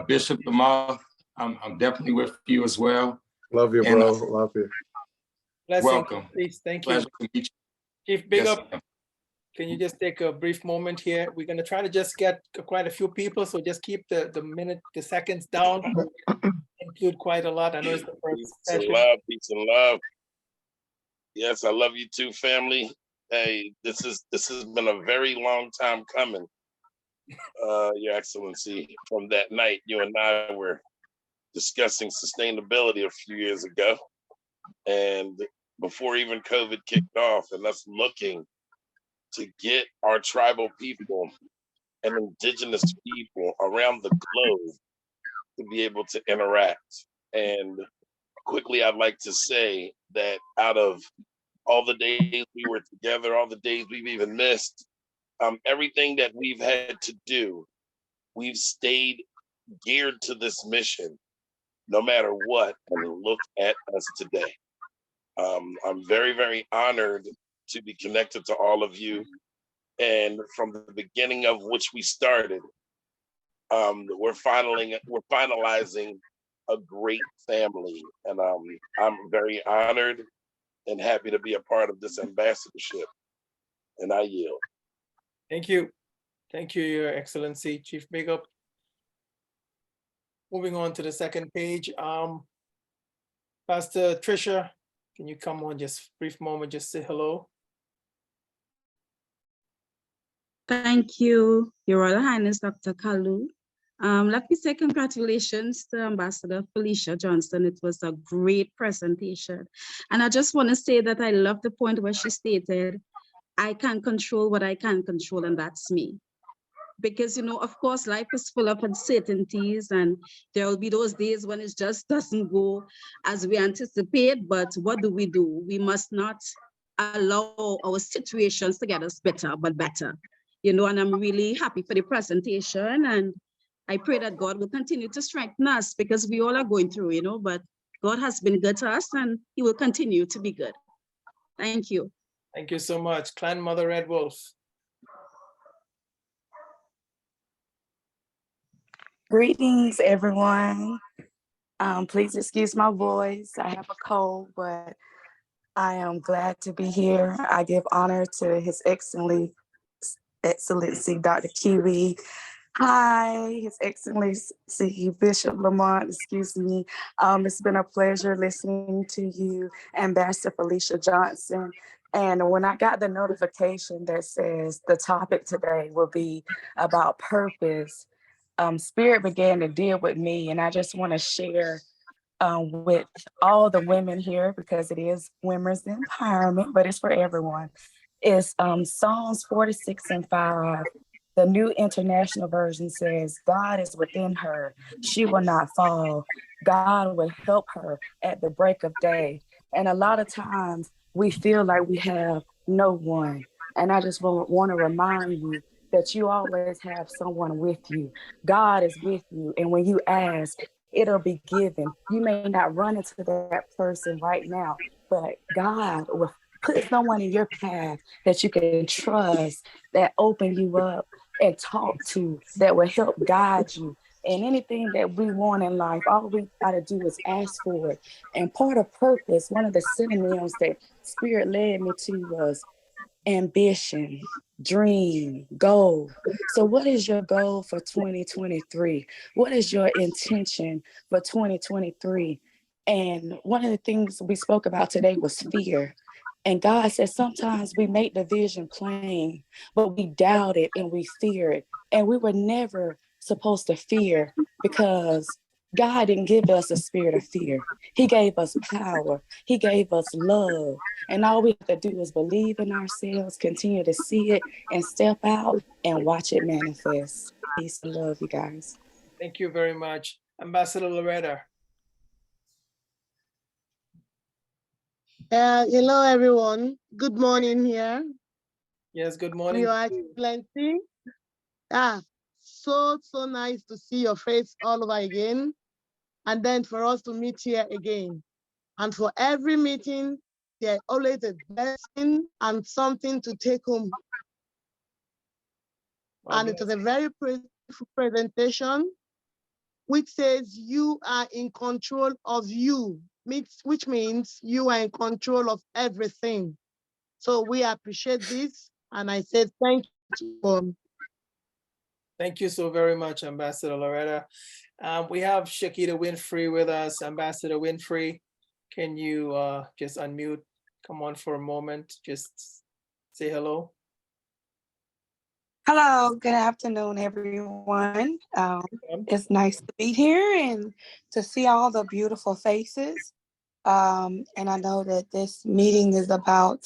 Bishop Lamar, I'm definitely with you as well. Love you, bro. Love you. Blessings, Welcome. please. Thank you. Pleasure to meet you. Chief Big Yes, Up, can you just take a brief moment here? We're going to try to just get quite a few people, so just keep the seconds down. Include quite a lot. I know it's the first session. Peace and love. Yes, I love you too, family. Hey, this has been a very long time coming, Your Excellency. From that night, you and I were discussing sustainability a few years ago, and before even COVID kicked off, and us looking to get our tribal people and indigenous people around the globe to be able to interact. And quickly, I'd like to say that out of all the days we were together, all the days we've even missed, everything that we've had to do, we've stayed geared to this mission, no matter what. And look at us today. I'm very, very honored to be connected to all of you. And from the beginning of which we started, we're finalizing a great family. And I'm very honored and happy to be a part of this ambassadorship. And I yield. Thank you. Thank you, Your Excellency, Chief Big Up. Moving on to the second page. Pastor Tricia, can you come on just a brief moment, just say hello? Thank you, Your Royal Highness Dr. Kalu. Let me say congratulations to Ambassador Felicia Johnston. It was a great presentation. And I just want to say that I love the point where she stated, I can control what I can control, and that's me. Because, you know, of course, life is full of uncertainties, and there will be those days when it just doesn't go as we anticipate. But what do? We must not allow our situations to get us better, but better. You know, and I'm really happy for the presentation. And I pray that God will continue to strengthen us, because we all are going through, you know, but God has been good to us, and he will continue to be good. Thank you. Thank you so much. Clan Mother Red Wolf. Greetings, everyone. Please excuse my voice. I have a cold, but I am glad to be here. I give honor to His Excellency Dr. Kiwi. Hi, His Excellency Bishop Lamont, excuse me. It's been a pleasure listening to you, Ambassador Felicia Johnson. And when I got the notification that says the topic today will be about purpose, Spirit began to deal with me, and I just want to share with all the women here, because it is women's empowerment, but it's for everyone. It's Psalms 46:5. The New International Version says, God is within her. She will not fall. God will help her at the break of day. And a lot of times we feel like we have no one. And I just want to remind you that you always have someone with you. God is with you. And when you ask, it'll be given. You may not run into that person right now, but God will put someone in your path that you can trust, that open you up and talk to, that will help guide you. And anything that we want in life, all we got to do is ask for it. And part of purpose, one of the synonyms that Spirit led me to was ambition, dream, goal. So what is your goal for 2023? What is your intention for 2023? And one of the things we spoke about today was fear. And God said sometimes we make the vision plain, but we doubt it and we fear it. And we were never supposed to fear, because God didn't give us a spirit of fear. He gave us power. He gave us love. And all we have to do is believe in ourselves, continue to see it, and step out and watch it manifest. Peace and love, you guys. Thank you very much. Ambassador Loretta. Hello, everyone. Good morning here. Yes, good morning. Your Excellency. So nice to see your face all over again. And then for us to meet here again. And for every meeting, there's always a blessing and something to take home. And it was a very beautiful presentation, which says you are in control of you, which means you are in control of everything. So we appreciate this, and I said thank you. Thank you so very much, Ambassador Loretta. We have Shakita Winfrey with us. Ambassador Winfrey, can you just unmute? Come on for a moment, just say hello. Hello, good afternoon, everyone. It's nice to be here and to see all the beautiful faces. And I know that this meeting is about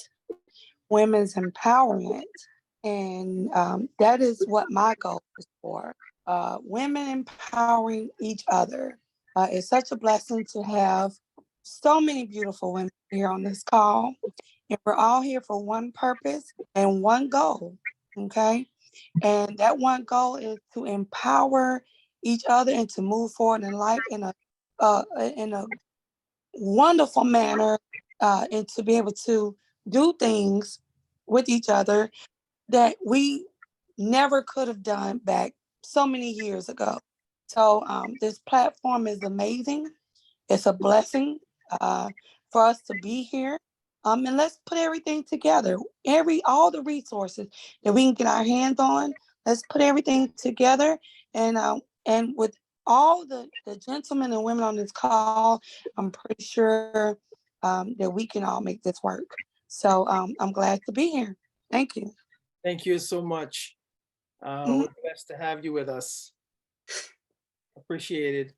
women's empowerment. And that is what my goal is for. Women empowering each other. It's such a blessing to have so many beautiful women here on this call. And we're all here for one purpose and one goal, okay? And that one goal is to empower each other and to move forward in life in a wonderful manner, and to be able to do things with each other that we never could have done back so many years ago. So this platform is amazing. It's a blessing for us to be here. And let's put everything together. All the resources that we can get our hands on, let's put everything together. And with all the gentlemen and women on this call, I'm pretty sure that we can all make this work. So I'm glad to be here. Thank you. Thank you so much. We're blessed to have you with us. Appreciate it.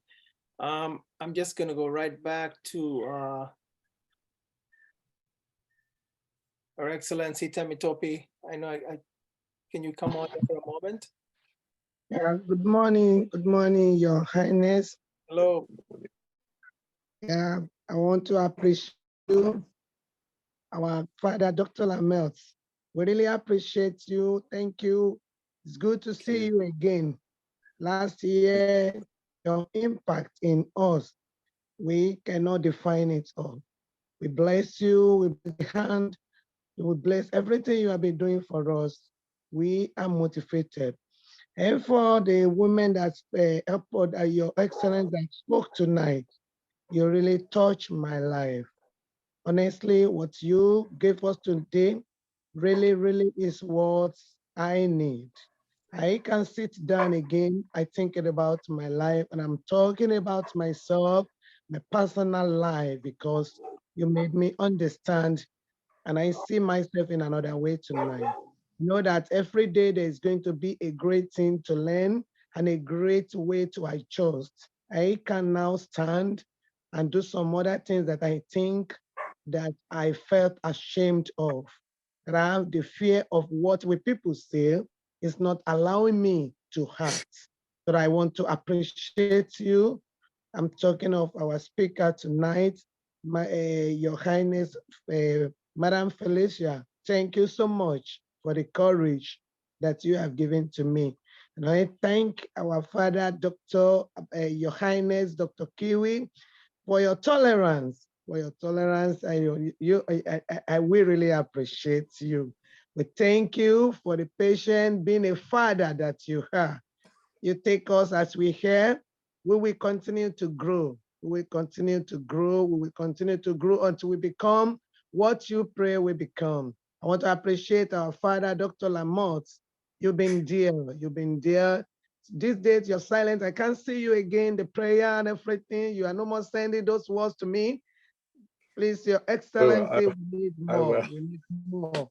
I'm just gonna go right back to Her Excellency Temitope. I know can you come on for a moment? Good morning, Your Highness. Hello. Yeah, I want to appreciate you, our Father, Dr. Lamelt. We really appreciate you. Thank you. It's good to see you again. Last year, your impact in us, we cannot define it all. We bless you, we bless the hand, we bless everything you have been doing for us. We are motivated. And for the women that Your Excellence that spoke tonight, you really touched my life. Honestly, what you gave us today really is what I need. I can sit down again, I thinking about my life, and I'm talking about myself, my personal life, because you made me understand, and I see myself in another way tonight. Know that every day there is going to be a great thing to learn and a great way to adjust. I can now stand and do some other things that I think that I felt ashamed of. That I have the fear of what will people say is not allowing me to act. But I want to appreciate you. I'm talking of our speaker tonight, Your Highness, Madam Felicia. Thank you so much for the courage that you have given to me. And I thank our father, Dr. Your Highness, Dr. Kiwi, for your tolerance. For your tolerance, I will really appreciate you. We thank you for the patient, being a father that you are. You take us as we hear, we will continue to grow. We will continue to grow. We will continue to grow until we become what you pray we become. I want to appreciate our father, Dr. Lamont. You've been dear. You've been dear. These days you're silent. I can't see you again, the prayer and everything. You are no more sending those words to me. Please, Your Excellency, we need more. We need more.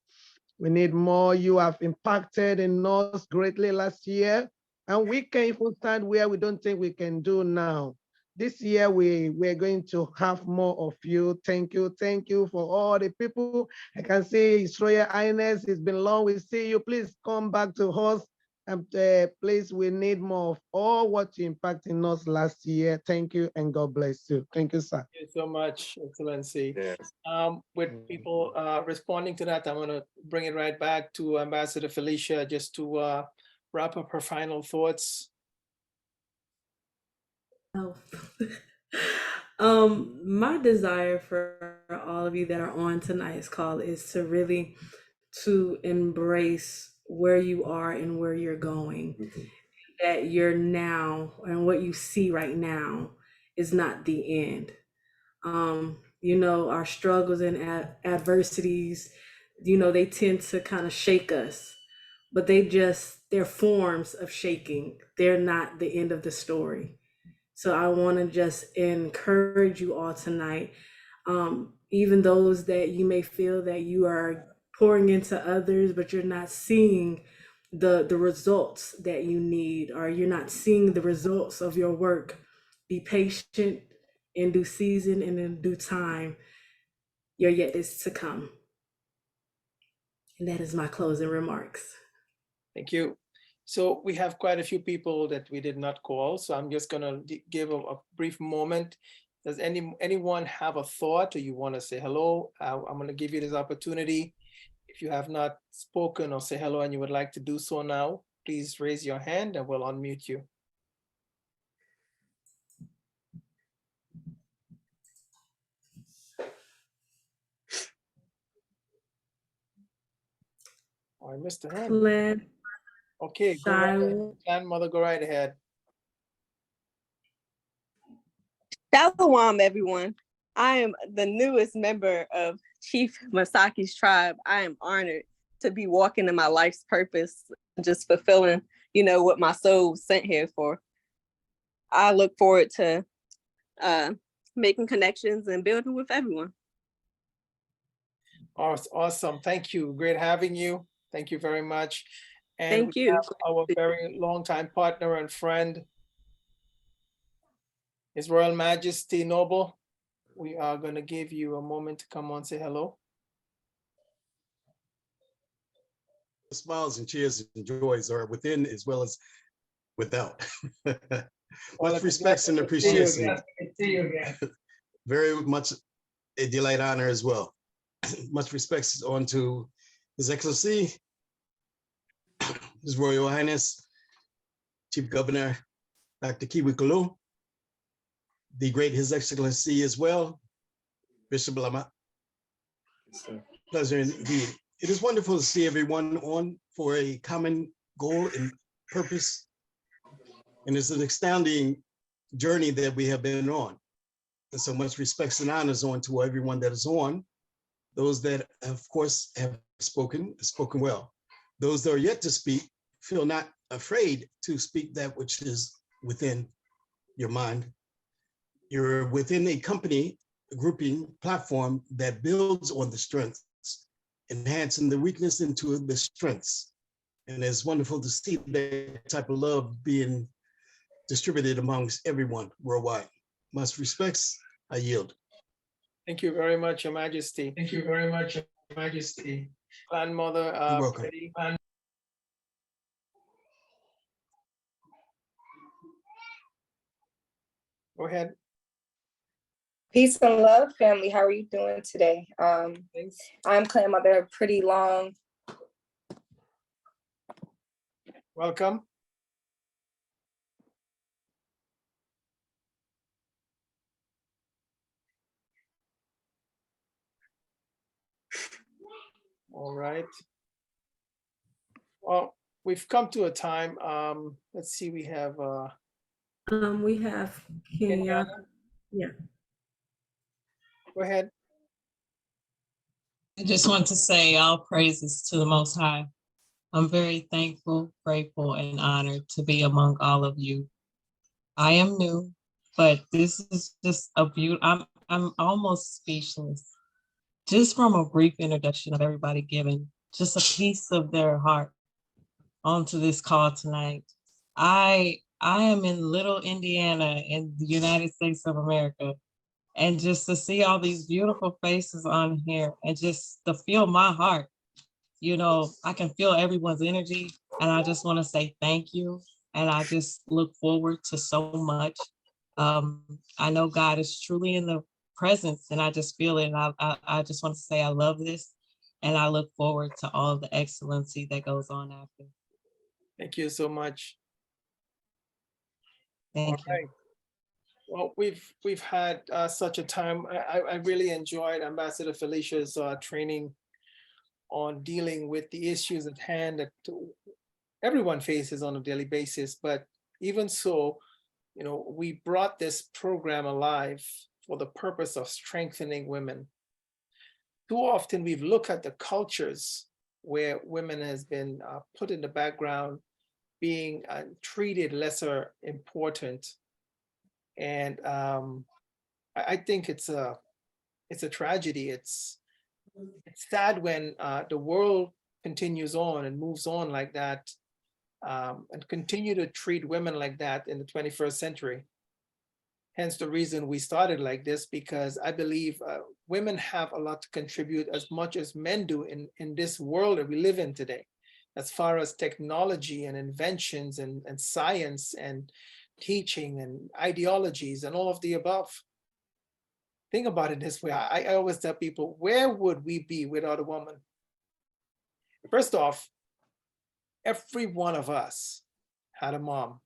We need more. You have impacted in us greatly last year, and we can even stand where we don't think we can do now. This year, we're going to have more of you. Thank you. Thank you for all the people. I can see His Royal Highness, it's been long. We see you. Please come back to us. And please, we need more of all what you impacted in us last year. Thank you, and God bless you. Thank you, sir. Thank you so much, Excellency. Yes. With people responding to that, I'm going to bring it right back to Ambassador Felicia just to wrap up her final thoughts. My desire for all of you that are on tonight's call is to really to embrace where you are and where you're going. That you're now and what you see right now is not the end. You know, our struggles and adversities, you know, they tend to kind of shake us, but they're forms of shaking. They're not the end of the story. So I want to just encourage you all tonight, even those that you may feel that you are pouring into others, but you're not seeing the results that you need, or you're not seeing the results of your work. Be patient. In due season and in due time, your yet is to come. And that is my closing remarks. Thank you. So we have quite a few people that we did not call, so I'm just going to give a brief moment. Does anyone have a thought, or you want to say hello? I'm going to give you this opportunity. If you have not spoken or say hello and you would like to do so now, please raise your hand and we'll unmute you. I missed a hand. Okay, go right ahead. Grandmother, go right ahead. Shalom, everyone. I am the newest member of Chief Masaki's tribe. I am honored to be walking in my life's purpose, just fulfilling, you know, what my soul was sent here for. I look forward to making connections and building with everyone. Awesome. Thank you. Great having you. Thank you very much. And Thank we you. have our very longtime partner and friend, His Royal Majesty Noble. We are going to give you a moment to come on, say hello. Smiles and cheers and joys are within as well as without. Well, Much respects and appreciation. Very much a delight, honor as well. Much respects on to His Excellency, His Royal Highness, Chief Governor, Dr. Kiwi, the great His Excellency as well, Bishop Lamont. Pleasure indeed. It is wonderful to see everyone on for a common goal and purpose. And it's an astounding journey that we have been on. And so much respects and honors on to everyone that is on. Those that, of course, have spoken well. Those that are yet to speak, feel not afraid to speak that which is within your mind. You're within a company, a grouping platform that builds on the strengths, enhancing the weakness into the strengths. And it's wonderful to see that type of love being distributed amongst everyone worldwide. Much respects, I yield. Thank you very much, Your Majesty. Thank you very much, Your Majesty. Grandmother, You're welcome. Betty. Go ahead. Peace and love, family. How are you doing today? Thanks. I'm Grandmother Pretty Long. Welcome. All right. Well, we've come to a time. Let's see, we have Kenya. Yeah. Go ahead. I just want to say all praises to the Most High. I'm very thankful, grateful, and honored to be among all of you. I am new, but this is just a beautiful, I'm almost speechless. Just from a brief introduction of everybody giving just a piece of their heart onto this call tonight. I am in Little Indiana in the United States of America. And just to see all these beautiful faces on here and just to feel my heart, you know, I can feel everyone's energy. And I just want to say thank you. And I just look forward to so much. I know God is truly in the presence and I just feel it. And I just want to say I love this. And I look forward to all the excellency that goes on after. Thank you so much. Thank you. Right. Well, we've had such a time. I really enjoyed Ambassador Felicia's training on dealing with the issues at hand that everyone faces on a daily basis. But even so, you know, we brought this program alive for the purpose of strengthening women. Too often we've looked at the cultures where women has been put in the background, being treated lesser important. And I think it's a tragedy. It's sad when the world continues on and moves on like that and continue to treat women like that in the 21st century. Hence the reason we started like this, because I believe women have a lot to contribute as much as men do in this world that we live in today, as far as technology and inventions and science and teaching and ideologies and all of the above. Think about it this way. I always tell people, where would we be without a woman? First off, every one of us had a mom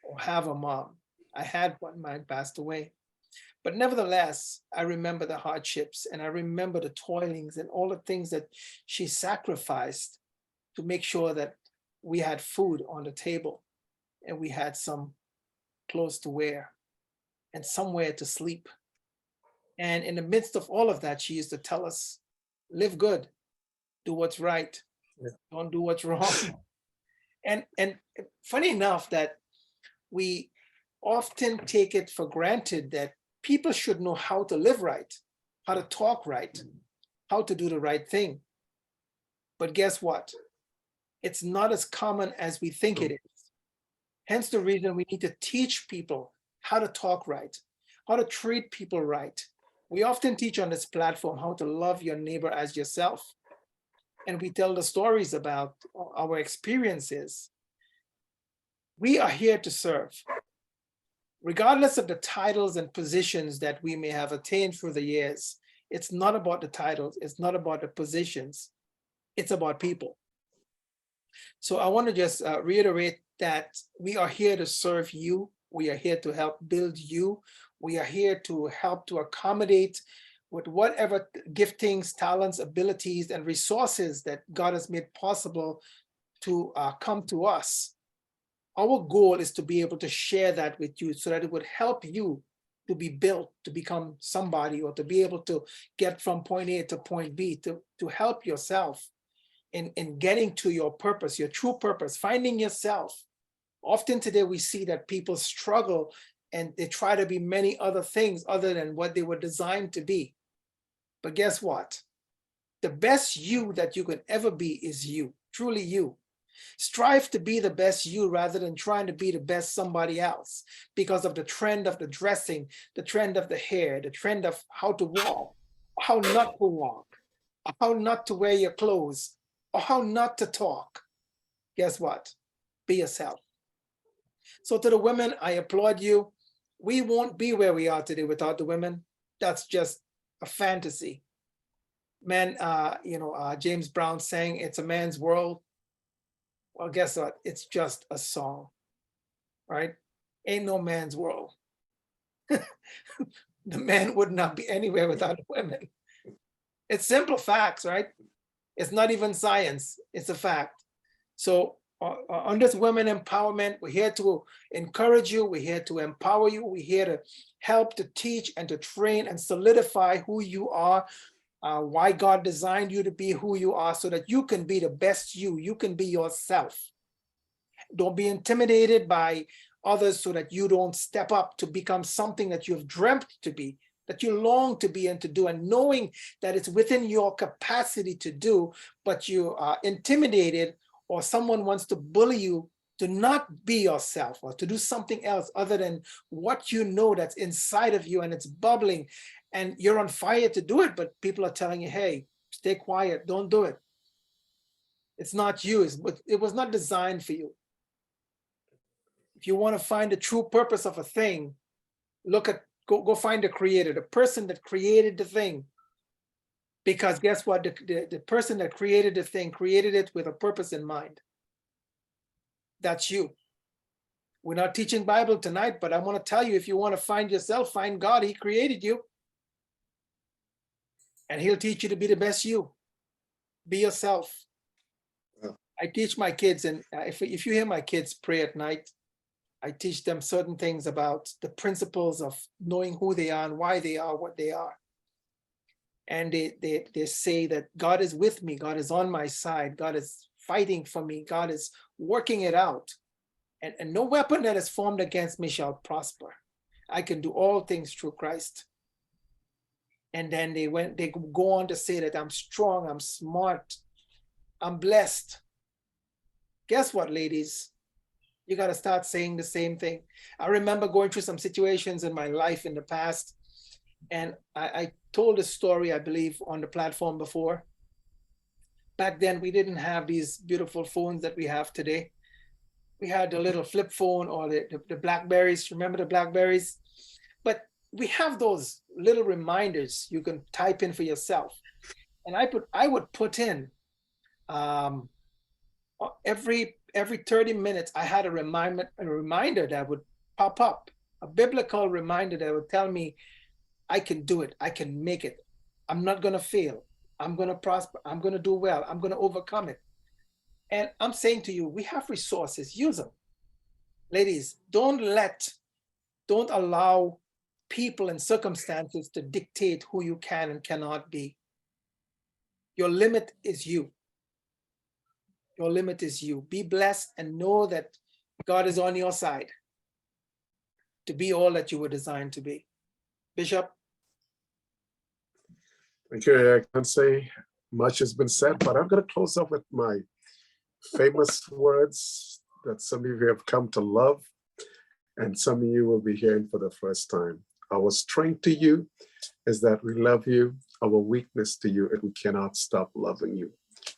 or have a mom. I had one, mine passed away. But nevertheless, I remember the hardships and I remember the toilings and all the things that she sacrificed to make sure that we had food on the table and we had some clothes to wear and somewhere to sleep. And in the midst of all of that, she used to tell us, live good, do what's right, don't do what's wrong. And funny enough that we often take it for granted that people should know how to live right, how to talk right, how to do the right thing. But guess what? It's not as common as we think it is. Hence the reason we need to teach people how to talk right, how to treat people right. We often teach on this platform how to love your neighbor as yourself. And we tell the stories about our experiences. We are here to serve. Regardless of the titles and positions that we may have attained through the years, it's not about the titles, it's not about the positions, it's about people. So I want to just reiterate that we are here to serve you. We are here to help build you. We are here to help to accommodate with whatever giftings, talents, abilities, and resources that God has made possible to come to us. Our goal is to be able to share that with you so that it would help you to be built, to become somebody, or to be able to get from point A to point B, to help yourself in getting to your purpose, your true purpose, finding yourself. Often today we see that people struggle and they try to be many other things other than what they were designed to be. But guess what? The best you that you can ever be is you, truly you. Strive to be the best you rather than trying to be the best somebody else because of the trend of the dressing, the trend of the hair, the trend of how to walk, how not to walk, how not to wear your clothes, or how not to talk. Guess what? Be yourself. So to the women, I applaud you. We won't be where we are today without the women. That's just a fantasy. Men, James Brown saying it's a man's world. Well, guess what? It's just a song, right? Ain't no man's world. The man would not be anywhere without the women. It's simple facts, right? It's not even science, it's a fact. So on this women empowerment, we're here to encourage you, we're here to empower you, we're here to help, to teach, and to train and solidify who you are, why God designed you to be who you are so that you can be the best you can be yourself. Don't be intimidated by others so that you don't step up to become something that you've dreamt to be, that you long to be and to do, and knowing that it's within your capacity to do, but you are intimidated or someone wants to bully you to not be yourself or to do something else other than what you know that's inside of you and it's bubbling and you're on fire to do it, but people are telling you, hey, stay quiet, don't do it. It's not you, it was not designed for you. If you want to find the true purpose of a thing, go find the creator, the person that created the thing. Because guess what? The person that created the thing created it with a purpose in mind. That's you. We're not teaching Bible tonight, but I want to tell you, if you want to find yourself, find God. He created you. And he'll teach you to be the best you. Be yourself. Yeah. I teach my kids, and if you hear my kids pray at night, I teach them certain things about the principles of knowing who they are and why they are what they are. And they say that God is with me, God is on my side, God is fighting for me, God is working it out. And no weapon that is formed against me shall prosper. I can do all things through Christ. And then they go on to say that I'm strong, I'm smart, I'm blessed. Guess what, ladies? You got to start saying the same thing. I remember going through some situations in my life in the past, and I told a story, I believe, on the platform before. Back then, we didn't have these beautiful phones that we have today. We had the little flip phone or the Blackberries. Remember the Blackberries? But we have those little reminders you can type in for yourself. And I would put in every 30 minutes, I had a reminder that would pop up, a biblical reminder that would tell me, I can do it, I can make it, I'm not gonna fail, I'm gonna prosper, I'm gonna do well, I'm gonna overcome it. And I'm saying to you, we have resources, use them. Ladies, don't allow people and circumstances to dictate who you can and cannot be. Your limit is you. Your limit is you. Be blessed and know that God is on your side to be all that you were designed to be. Bishop. Thank you. I can't say much has been said, but I'm going to close up with my famous words that some of you have come to love, and some of you will be hearing for the first time. Our strength to you is that we love you. Our weakness to you is we cannot stop loving you.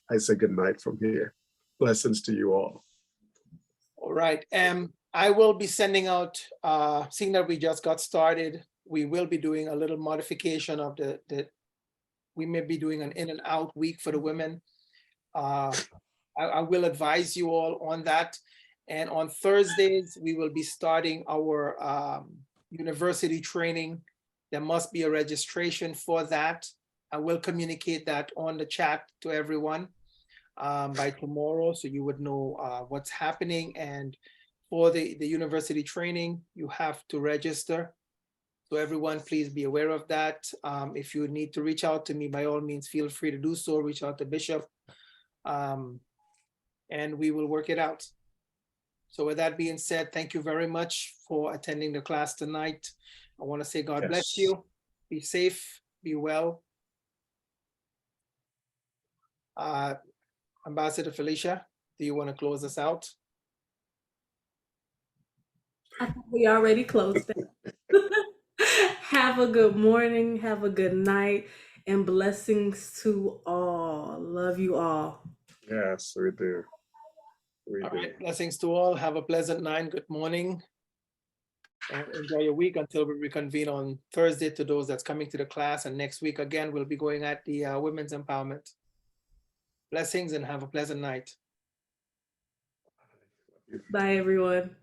I say good night from here. Blessings to you all. All right. I will be sending out, seeing that we just got started, we will be doing a little modification of we may be doing an in and out week for the women. I will advise you all on that. And on Thursdays, we will be starting our university training. There must be a registration for that. I will communicate that on the chat to everyone by tomorrow, so you would know what's happening. And for the university training, you have to register. So everyone, please be aware of that. If you need to reach out to me, by all means, feel free to do so. Reach out to Bishop, and we will work it out. So with that being said, thank you very much for attending the class tonight. I want to say God bless you. Be safe, be well. Ambassador Felicia, do you want to close us out? I think we already closed it. Have a good morning, have a good night, and blessings to all. Love you all. Yes, we do. All right, blessings to all. Have a pleasant night. Good morning. And enjoy your week until we reconvene on Thursday to those that's coming to the class. And next week, again, we'll be going at the women's empowerment. Blessings and have a pleasant night. Bye, everyone.